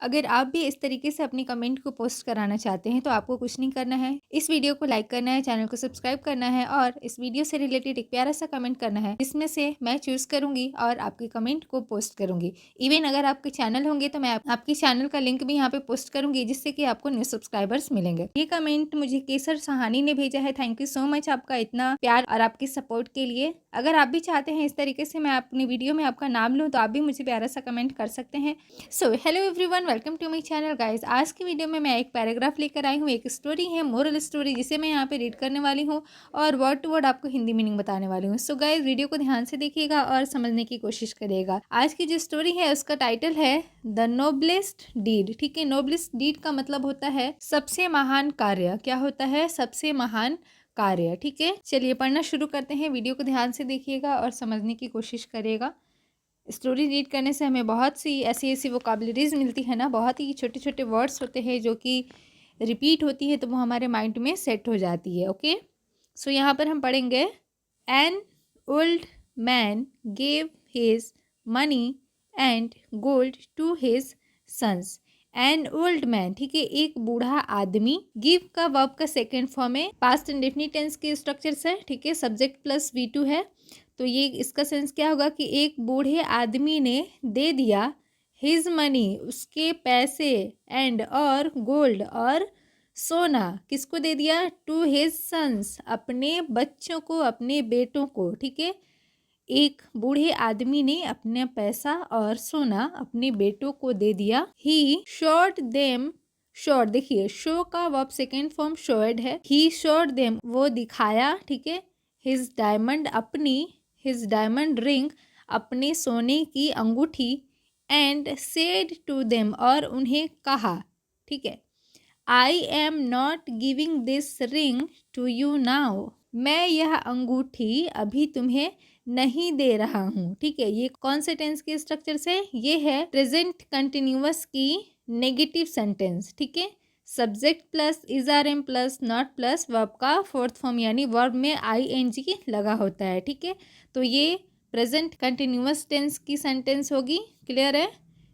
अगर आप भी इस तरीके से अपनी कमेंट को पोस्ट कराना चाहते हैं तो आपको कुछ नहीं करना है, इस वीडियो को लाइक करना है, चैनल को सब्सक्राइब करना है और इस वीडियो से रिलेटेड एक प्यारा सा कमेंट करना है, जिसमें से मैं चूज़ करूंगी और आपके कमेंट को पोस्ट करूंगी। इवन अगर आपके चैनल होंगे तो मैं आपके चैनल का लिंक भी यहाँ पे पोस्ट करूंगी, जिससे कि आपको न्यू सब्सक्राइबर्स मिलेंगे। ये कमेंट मुझे केसर सहानी ने भेजा है। थैंक यू सो मच आपका इतना प्यार और आपकी सपोर्ट के लिए। अगर आप भी चाहते हैं इस तरीके से मैं अपनी वीडियो में आपका नाम लूँ तो आप भी मुझे प्यारा सा कमेंट कर सकते हैं। So hello everyone, welcome to my channel guys. आज की वीडियो में मैं एक पैराग्राफ लेकर आई हूँ, एक स्टोरी है, मोरल स्टोरी, जिसे मैं यहाँ पे रीड करने वाली हूँ और वर्ड टू वर्ड आपको हिंदी मीनिंग बताने वाली हूँ। सो गाइस, वीडियो को ध्यान से देखिएगा और समझने की कोशिश करिएगा। आज की जो स्टोरी है उसका टाइटल है द नोबलेस्ट डीड। ठीक है, नोबलेस्ट डीड का मतलब होता है सबसे महान कार्य। क्या होता है? सबसे महान कार्य। ठीक है, चलिए पढ़ना शुरू करते हैं। वीडियो को ध्यान से देखिएगा और समझने की कोशिश करिएगा। स्टोरी रीड करने से हमें बहुत सी ऐसी वोकाबलरीज मिलती है ना, बहुत ही छोटे छोटे वर्ड्स होते हैं जो कि रिपीट होती है तो वो हमारे माइंड में सेट हो जाती है। ओके, सो यहाँ पर हम पढ़ेंगे an old man gave his money and gold to his sons. An old man, ठीक है, एक बूढ़ा आदमी। गिव का वर्ब का सेकेंड फॉर्म है, पास्ट इंडेफिनिट टेंस के स्ट्रक्चर से। ठीक है, सब्जेक्ट प्लस V2 है, तो ये इसका सेंस क्या होगा कि एक बूढ़े आदमी ने दे दिया हिज मनी, उसके पैसे, एंड और गोल्ड और सोना, किसको दे दिया? टू हिज सन्स, अपने बच्चों को, अपने बेटों को। ठीक है, एक बूढ़े आदमी ने अपना पैसा और सोना अपने बेटों को दे दिया। ही शोड देम, शोड देखिए, शो का वर्ब सेकेंड फॉर्म शोड है। ही शोड देम, वो दिखाया। ठीक है, हिज डायमंड, अपनी, हिज डायमंड रिंग, अपने सोने की अंगूठी, एंड सेड टू देम, और उन्हें कहा। ठीक है, I am not giving this ring to you now, मैं यह अंगूठी अभी तुम्हें नहीं दे रहा हूँ। ठीक है, ये कौन से टेंस के स्ट्रक्चर से? ये है प्रेजेंट कंटिन्यूअस की नेगेटिव सेंटेंस। ठीक है, subject plus is are am plus not plus verb का फोर्थ फॉर्म, यानी वर्ब में ING लगा होता है। ठीक है, तो ये प्रेजेंट कंटिन्यूअस टेंस की सेंटेंस होगी। क्लियर है?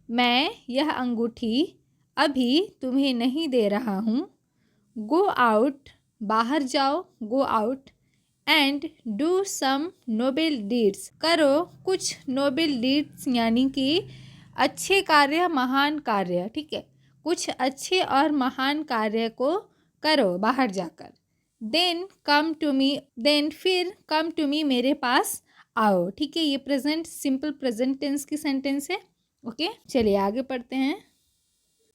मैं यह अंगूठी अभी तुम्हें नहीं दे रहा हूँ। गो आउट, बाहर जाओ, go out, and do some noble deeds, करो कुछ नोबेल डीड्स, यानी कि अच्छे कार्य, महान कार्य। ठीक है, कुछ अच्छे और महान कार्य को करो बाहर जाकर। Then come to me, then फिर कम टू मी, मेरे पास आओ। ठीक है, ये प्रेजेंट सिंपल प्रेजेंट टेंस की सेंटेंस है। ओके, चलिए आगे पढ़ते हैं।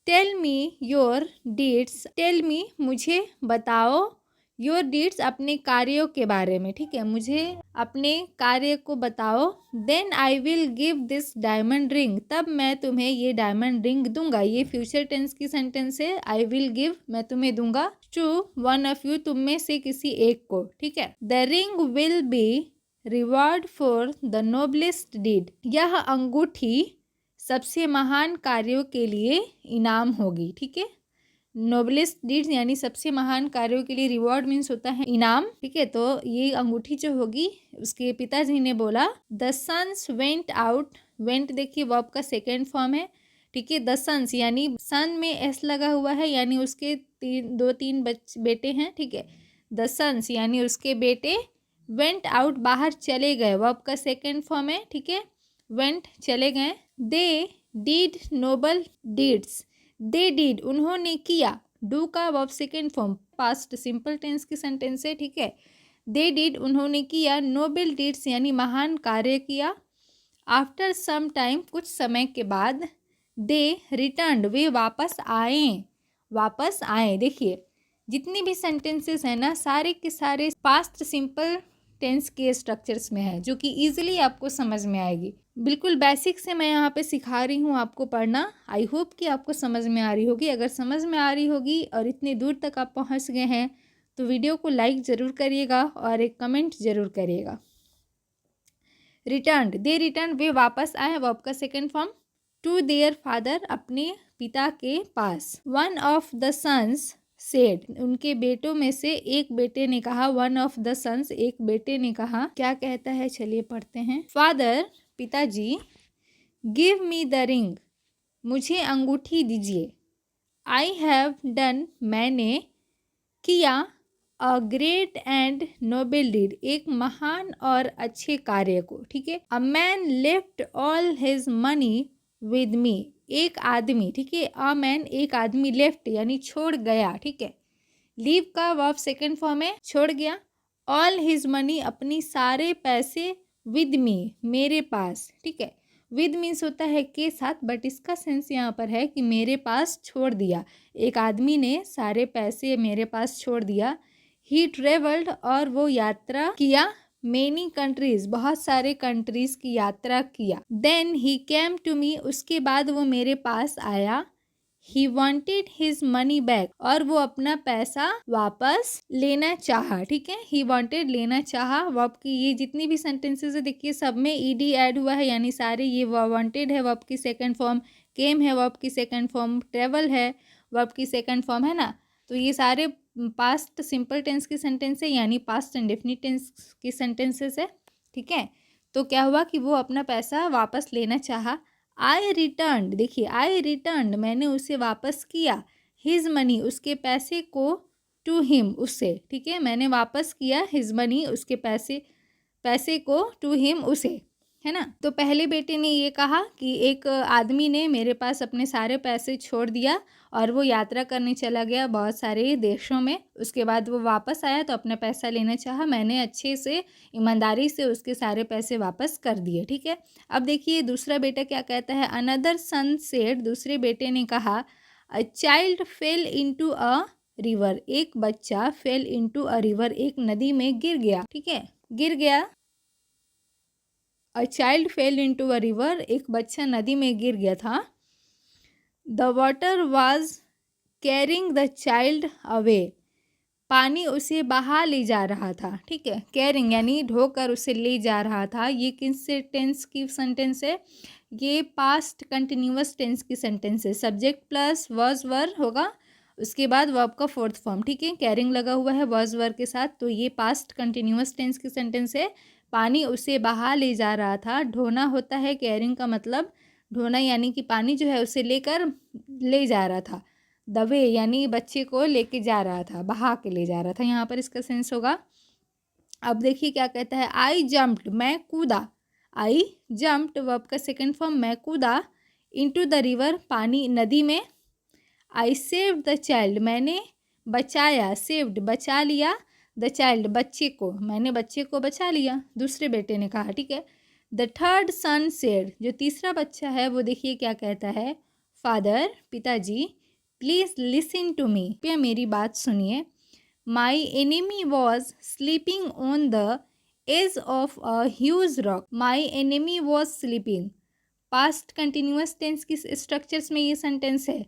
Tell me your deeds, tell me, मुझे बताओ, योर डीड्स, अपने कार्यों के बारे में। ठीक है, मुझे अपने कार्य को बताओ। Then I will give this diamond ring, तब मैं तुम्हें ये डायमंड रिंग दूंगा। ये फ्यूचर टेंस की सेंटेंस है। आई विल गिव, मैं तुम्हें दूंगा, टू वन ऑफ यू, तुम में से किसी एक को। ठीक है, the ring will be reward for the noblest deed, यह अंगूठी सबसे महान कार्यों के लिए इनाम होगी। ठीक है, नोबलेस्ट डीड्स यानी सबसे महान कार्यों के लिए रिवॉर्ड मीन्स होता है इनाम। ठीक है, तो ये अंगूठी जो होगी, उसके पिताजी ने बोला। The sons went out, went देखिए वर्ब का सेकेंड फॉर्म है। ठीक है, द सन्स यानी सन में एस लगा हुआ है, यानी उसके दो तीन बेटे हैं। ठीक है, द सन्स यानी उसके बेटे, वेंट आउट बाहर चले गए, वर्ब का सेकेंड फॉर्म है। ठीक है, वेंट चले गए। They did noble deeds, they did उन्होंने किया, डू का verb second form, past simple tense की सेंटेंस है। ठीक है, दे डीड उन्होंने किया, नोबल डीड्स यानी महान कार्य किया। आफ्टर सम टाइम, कुछ समय के बाद। दे रिटर्न, वे वापस आए, वापस आए। देखिए, जितनी भी सेंटेंसेस हैं ना, सारे के सारे पास्ट सिंपल टेंस के स्ट्रक्चर्स में है, जो कि इजीली आपको समझ में आएगी। बिल्कुल बेसिक से मैं यहाँ पे सिखा रही हूँ आपको पढ़ना। आई होप कि आपको समझ में आ रही होगी। अगर समझ में आ रही होगी और इतनी दूर तक आप पहुँच गए हैं तो वीडियो को लाइक ज़रूर करिएगा और एक कमेंट ज़रूर करिएगा। रिटर्न, दे रिटर्न, वे वापस आए, वर्ब का second form. To their father, अपने पिता के पास। One of the sons said, उनके बेटों में से एक बेटे ने कहा। वन ऑफ द सन्स, एक बेटे ने कहा। क्या कहता है, चलिए पढ़ते हैं। फादर, पिताजी, गिव मी द रिंग, मुझे अंगूठी दीजिए। आई हैव डन, मैंने किया। A great and noble deed, एक महान और अच्छे कार्य को। ठीक है। A man left all his money with me, एक आदमी। ठीक है। अ मैन, एक आदमी, लेफ्ट यानी छोड़ गया। ठीक है। लीव का वर्ब सेकंड फॉर्म है, छोड़ गया। ऑल हिज मनी, अपनी सारे पैसे। विद मी, मेरे पास। ठीक है। विद मीन्स होता है के साथ, बट इसका सेंस यहाँ पर है कि मेरे पास छोड़ दिया। एक आदमी ने सारे पैसे मेरे पास छोड़ दिया। ही ट्रेवल्ड, और वो यात्रा किया। मेनी कंट्रीज, बहुत सारे कंट्रीज की यात्रा किया। Then he came to me, उसके बाद वो मेरे पास आया। He wanted his money back, और वो अपना पैसा वापस लेना चाहा। ठीक है। ही वॉन्टेड, लेना चाहा। वर्ब की ये जितनी भी सेंटेंसेस है देखिए सब में ईडी ऐड हुआ है, यानी सारे ये वॉन्टेड है वर्ब की सेकंड फॉर्म, केम है वर्ब की सेकंड फॉर्म, ट्रेवल है वर्ब की सेकंड फॉर्म, है ना। तो ये सारे पास्ट सिंपल टेंस की सेंटेंस है, यानी पास्ट इंडेफिनिट टेंस की सेंटेंसेस है। ठीक है। तो क्या हुआ कि वो अपना पैसा वापस लेना चाहा। आई रिटर्न, देखिए आई रिटर्न, मैंने उसे वापस किया। हिज मनी, उसके पैसे को। टू हिम, उससे। ठीक है। मैंने वापस किया हिज मनी, उसके पैसे को। टू हिम, उसे, है ना। तो पहले बेटे ने ये कहा कि एक आदमी ने मेरे पास अपने सारे पैसे छोड़ दिया और वो यात्रा करने चला गया बहुत सारे देशों में। उसके बाद वो वापस आया तो अपना पैसा लेना चाहा। मैंने अच्छे से, ईमानदारी से उसके सारे पैसे वापस कर दिए। ठीक है। अब देखिए दूसरा बेटा क्या कहता है। अनदर सन सेड, दूसरे बेटे ने कहा। A child fail into a river, एक बच्चा फेल इनटू अ रिवर, एक नदी में गिर गया। ठीक है। गिर गया। A child fail into a river, एक बच्चा नदी में गिर गया था। The water was carrying the child away, पानी उसे बहा ले जा रहा था। ठीक है। कैरिंग यानी ढोकर उसे ले जा रहा था। ये किस टेंस की सेंटेंस है, ये पास्ट कंटिन्यूअस टेंस की सेंटेंस है। सब्जेक्ट प्लस वॉज वर होगा, उसके बाद वर्ब का फोर्थ फॉर्म। ठीक है। कैरिंग लगा हुआ है वॉज वर के साथ, तो ये पास्ट कंटिन्यूअस टेंस की सेंटेंस है। पानी उसे बहा ले जा रहा था। ढोना होता है कैरिंग का मतलब, ढोना यानी कि पानी जो है उसे लेकर ले जा रहा था। दबे यानी बच्चे को लेके जा रहा था, बहा के ले जा रहा था, यहाँ पर इसका सेंस होगा। अब देखिए क्या कहता है। आई जम्प्ड, मैं कूदा। आई जम्प्ड वर्ब का सेकंड फॉर्म, मैं कूदा। इनटू द रिवर, पानी, नदी में। आई सेव्ड द चाइल्ड, मैंने बचाया। सेव्ड, बचा लिया। द चाइल्ड, बच्चे को, मैंने बच्चे को बचा लिया, दूसरे बेटे ने कहा। ठीक है। द थर्ड सन सेड, जो तीसरा बच्चा है वो देखिए क्या कहता है। फादर, पिताजी, प्लीज़ लिसन टू मी, कृपया मेरी बात सुनिए। My enemy was sleeping on the edge of a huge rock, my enemy was sleeping. Past continuous tense की स्ट्रक्चर्स में ये सेंटेंस है,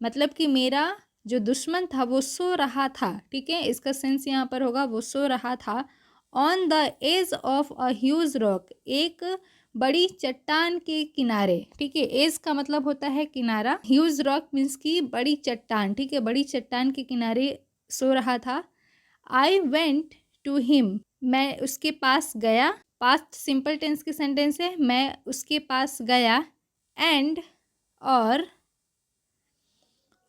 मतलब कि मेरा जो दुश्मन था वो सो रहा था। ठीक है। इसका सेंस यहाँ पर होगा वो सो रहा था। On the edge of a huge rock, एक बड़ी चट्टान के किनारे। ठीक है। एज का मतलब होता है किनारा, ह्यूज रॉक मीन्स की बड़ी चट्टान। ठीक है। बड़ी चट्टान के किनारे सो रहा था। आई वेंट टू हिम, मैं उसके पास गया। पास्ट सिंपल टेंस की सेंटेंस है, मैं उसके पास गया। एंड, और,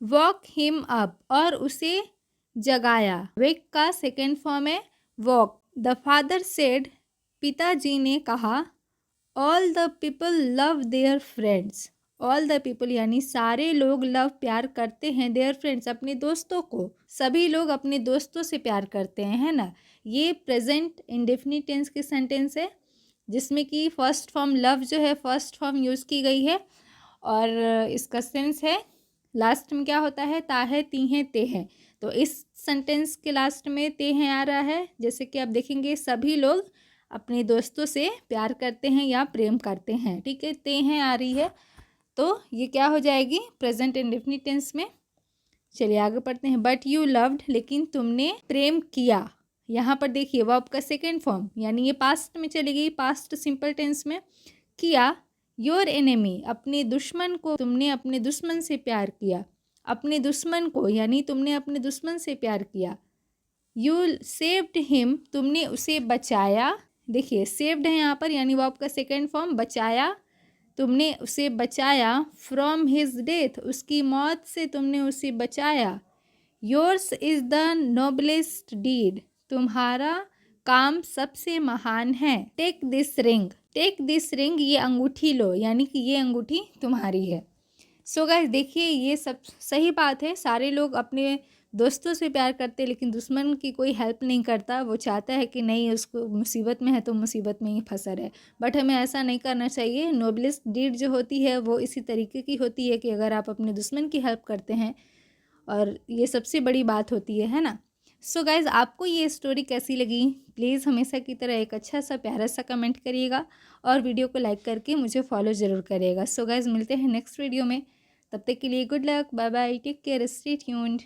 वॉक हिम अप, और उसे जगाया। वेक का सेकेंड फॉर्म है वॉक। द फादर सेड, पिताजी ने कहा। All the people love their friends, all the people यानी सारे लोग लव प्यार करते हैं देयर फ्रेंड्स अपने दोस्तों को। सभी लोग अपने दोस्तों से प्यार करते हैं, है ना। ये प्रेजेंट इंडेफिनिट टेंस की सेंटेंस है जिसमें कि फर्स्ट फॉर्म लव जो है फर्स्ट फॉर्म यूज़ की गई है। और इसका सेंस है लास्ट में क्या होता है, ता है, ती हैं, ते हैं। तो इस सेंटेंस के लास्ट में ते हैं आ रहा है। जैसे कि आप देखेंगे सभी लोग अपने दोस्तों से प्यार करते हैं या प्रेम करते हैं। ठीक है। ते हैं आ रही है तो ये क्या हो जाएगी प्रेजेंट इंडेफिनिट टेंस में। चलिए आगे पढ़ते हैं। बट यू लव्ड, लेकिन तुमने प्रेम किया। यहाँ पर देखिए वर्ब का सेकेंड फॉर्म, यानी ये पास्ट में चली गई, पास्ट सिंपल टेंस में। किया। योर एनिमी, अपने दुश्मन को, तुमने अपने दुश्मन से प्यार किया। अपने दुश्मन को यानी तुमने अपने दुश्मन से प्यार किया। यू सेव्ड हिम, तुमने उसे बचाया। देखिए सेव्ड है यहाँ पर यानी वर्ब का सेकेंड फॉर्म, बचाया। तुमने उसे बचाया, फ्रॉम हिज डेथ, उसकी मौत से तुमने उसे बचाया। Yours is the noblest deed, तुम्हारा काम सबसे महान है। Take this ring, take this ring, ये अंगूठी लो, यानी कि ये अंगूठी तुम्हारी है। सो गाइस देखिए, ये सब सही बात है। सारे लोग अपने दोस्तों से प्यार करते, लेकिन दुश्मन की कोई हेल्प नहीं करता। वो चाहता है कि नहीं, उसको मुसीबत में है तो मुसीबत में ही फंसा रहे, बट हमें ऐसा नहीं करना चाहिए। नोबलेस्ट डीड जो होती है वो इसी तरीके की होती है कि अगर आप अपने दुश्मन की हेल्प करते हैं, और ये सबसे बड़ी बात होती है ना। सो गाइज़ आपको ये स्टोरी कैसी लगी, प्लीज़ हमेशा की तरह एक अच्छा सा प्यारा सा कमेंट करिएगा और वीडियो को लाइक करके मुझे फॉलो ज़रूर करिएगा। सो गाइज़ मिलते हैं नेक्स्ट वीडियो में, तब तक के लिए good luck, bye bye, take care, stay tuned.